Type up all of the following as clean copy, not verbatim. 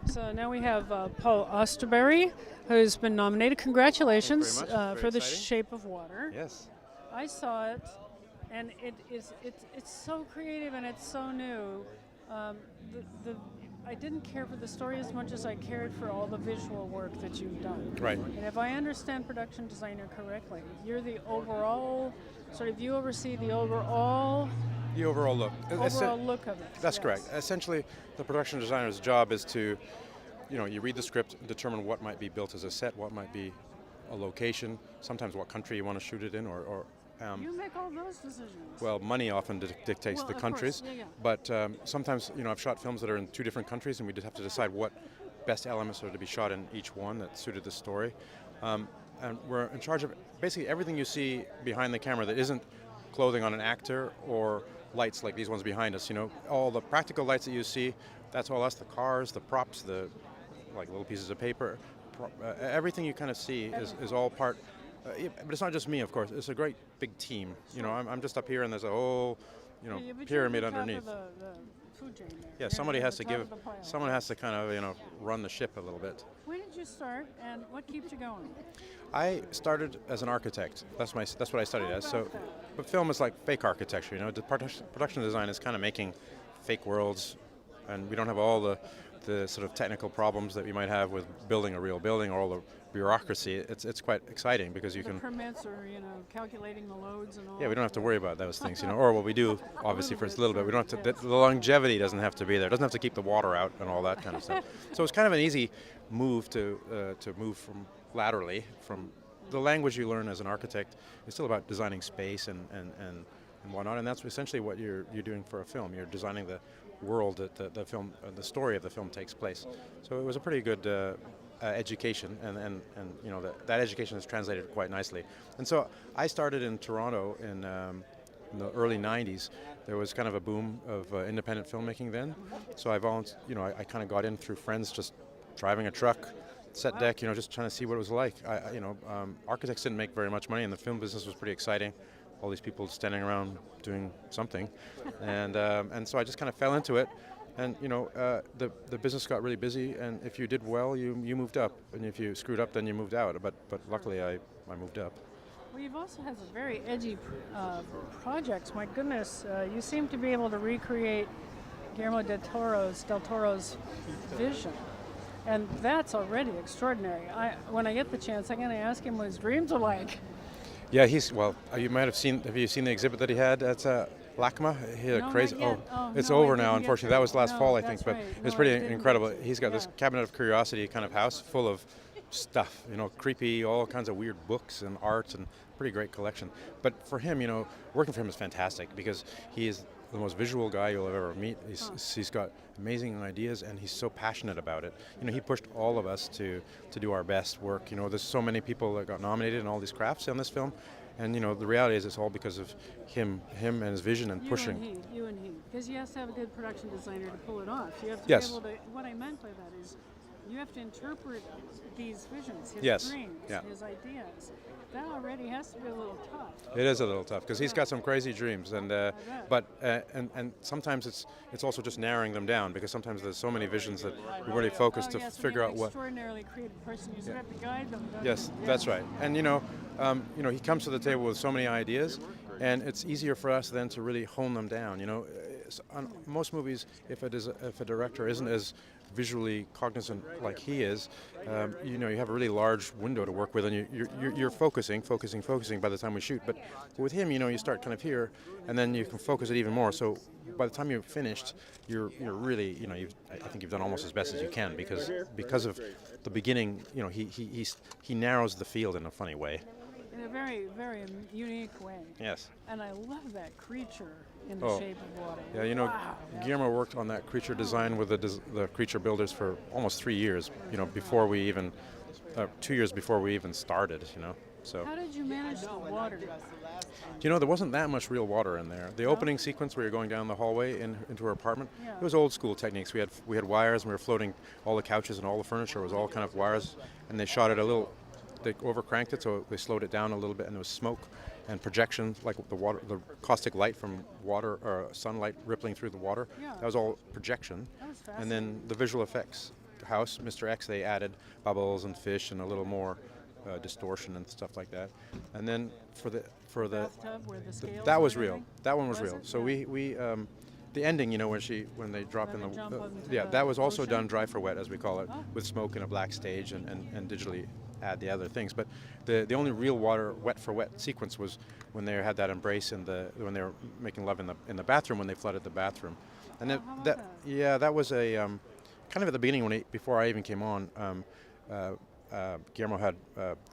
So now we have Paul Austerberry, who's been nominated. Congratulations Thank you very much. for Very The exciting. Shape of Water. Yes. I saw it, and it's so creative and it's so new. Um, the I didn't care for the story as much as I cared for all the visual work that you've done. Right. And if I understand production designer correctly, you're the overall sort of you oversee the The overall look. overall look of it. That's Yes. correct. Essentially, the production designer's job is to, you read the script, determine what might be built as a set, what might be a location, sometimes what country you want to shoot it in, or You make all those decisions. well, money often dictates Well, the of countries. course, yeah. But sometimes, I've shot films that are in two different countries, and we just have to decide what best elements are to be shot in each one that suited the story. And we're in charge of basically everything you see behind the camera that isn't clothing on an actor or lights like these ones behind us. All the practical lights that you see, that's all us. The cars, the props, the like little pieces of paper, everything you kind of see is all part. Yeah, but it's not just me, of course. It's a great big team. I'm just up here, and there's a whole, Yeah, but you're pyramid at the top underneath. of the food chain there. Yeah, You're somebody at has the to top give. of the pile. Someone has to kind of, run the ship a little bit. When did you start, and what keeps you going? I started as an architect. That's what I studied as. So, but film is like fake architecture. The production design is kind of making fake worlds, and we don't have all the sort of technical problems that we might have with building a real building or all the bureaucracy. It's quite exciting because you The can. permits or calculating the loads and all. Yeah, we don't have to worry about those things, or what we do, obviously, for a little bit. We don't have to. The longevity doesn't have to be there. It doesn't have to keep the water out and all that kind of stuff. So it's kind of an easy move to move from laterally from the language you learn as an architect. It's still about designing space and whatnot, and that's essentially what you're doing for a film. You're designing the world that the film, the story of the film takes place. So it was a pretty good. Education and that education is translated quite nicely. And so I started in Toronto in the early '90s. There was kind of a boom of independent filmmaking then. So I kind of got in through friends, just driving a truck, set deck, just trying to see what it was like. Architects didn't make very much money, and the film business was pretty exciting. All these people standing around doing something, and so I just kind of fell into it. And the business got really busy, and if you did well, you moved up, and if you screwed up, then you moved out. But luckily, I moved up. Well, you've also had some very edgy projects. My goodness, you seem to be able to recreate Guillermo Del Toro's vision, and that's already extraordinary. When I get the chance, I'm going to ask him what his dreams are like. Yeah, you might have seen. Have you seen the exhibit that he had at LACMA? He had No, a crazy. not yet. Oh, It's no, I over didn't now. get Unfortunately, there. that was last No, fall, I that's think. But right. it's No, I pretty didn't incredible. get to- He's got this yeah. cabinet of curiosity kind of house full of stuff. Creepy, all kinds of weird books and art, and pretty great collection. But for him, working for him is fantastic because he is the most visual guy you'll ever meet. He's got amazing ideas, and he's so passionate about it. He pushed all of us to do our best work. There's so many people that got nominated in all these crafts on this film, and the reality is it's all because of him and his vision and pushing. You and he, because you have to have a good production designer to pull it off. You have to Yes. be able to. What I meant by that is, you have to interpret these visions, his Yes. dreams, Yeah. his ideas. That already has to be a little tough. It is a little tough because he's got some crazy dreams, and and sometimes it's also just narrowing them down because sometimes there's so many visions that we really focus to Yes, figure when out you're an what. extraordinarily creative person, you have to guide them. don't Yes, you? that's right. And he comes to the table with so many ideas, and it's easier for us then to really hone them down. On most movies, if a director isn't as visually cognizant like he is, you have a really large window to work with, and you're focusing by the time we shoot. But with him, you start kind of here, and then you can focus it even more. So by the time you've finished, you're really, I think you've done almost as best as you can because of the beginning. He narrows the field in a funny way. In a very, very unique way. Yes. And I love that creature in the Oh. shape of water. Yeah, Wow. Guillermo worked on that creature design with the creature builders for almost 3 years. Before we even, 2 years before we even started. So. How did you manage the water? There wasn't that much real water in there. The opening sequence where you're going down the hallway into her apartment, Yeah. it was old school techniques. We had wires, and we were floating all the couches and all the furniture was all kind of wires, and they shot it a little. They overcranked it, so they slowed it down a little bit, and there was smoke and projection, like the caustic light from water or sunlight rippling through the water. Yeah. That was all projection, That was and then the visual effects house, Mr. X, they added bubbles and fish and a little more distortion and stuff like that. And then for the Bathtub where the scales that and was real. everything? That one was Was real. it? So Yeah. we the ending, when they drop When in they the jump into yeah, the that was also ocean? done dry for wet, as we call it, Oh. with smoke and a black stage and digitally add the other things. But the only real water wet for wet sequence was when they had that embrace when they were making love in the bathroom, when they flooded the bathroom. And Oh, then how about that that? yeah, that was a kind of at the beginning before I even came on. Guillermo had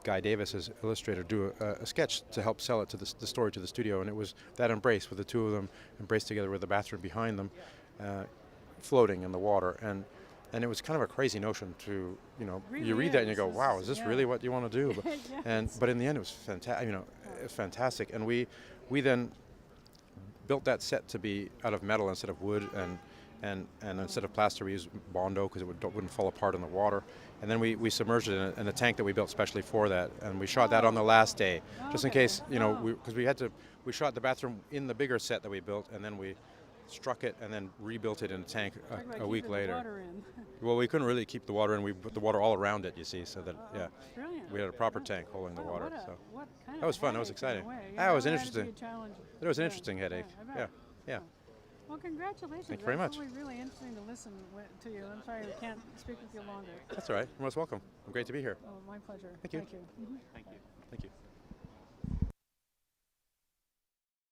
Guy Davis, his illustrator, do a sketch to help sell it to the story to the studio, and it was that embrace with the two of them embraced together with the bathroom behind them, floating in the water, and it was kind of a crazy notion to Really you read that and you is. go, This wow, is- is this yeah. really what you want to do? Yes. But in the end, it was fantastic. It was fantastic, and we then built that set to be out of metal instead of wood, and instead of plaster we used Bondo because it wouldn't fall apart in the water. And then we submerged it in a tank that we built specially for that, and we shot that on the last day, just in Okay. case, Oh. because we shot the bathroom in the bigger set that we built, and then we struck it and then rebuilt it in a tank Talk about a week keeping the later. water in. Well, we couldn't really keep the water in. We put the water all around it, you see, so that Brilliant. we had a proper tank holding the Oh, water. what So what kind that was of fun. That was headache in a exciting. way. Yeah, it was that had to interesting. be a challenge. It was an Yeah, interesting headache. I Yeah, bet. yeah. Well, congratulations. Thank you very much. Absolutely really interesting to listen to you. I'm sorry we can't speak with you longer. That's all right. You're most welcome. I'm great to be here. Oh, my pleasure. Thank you. Mhm. Thank you.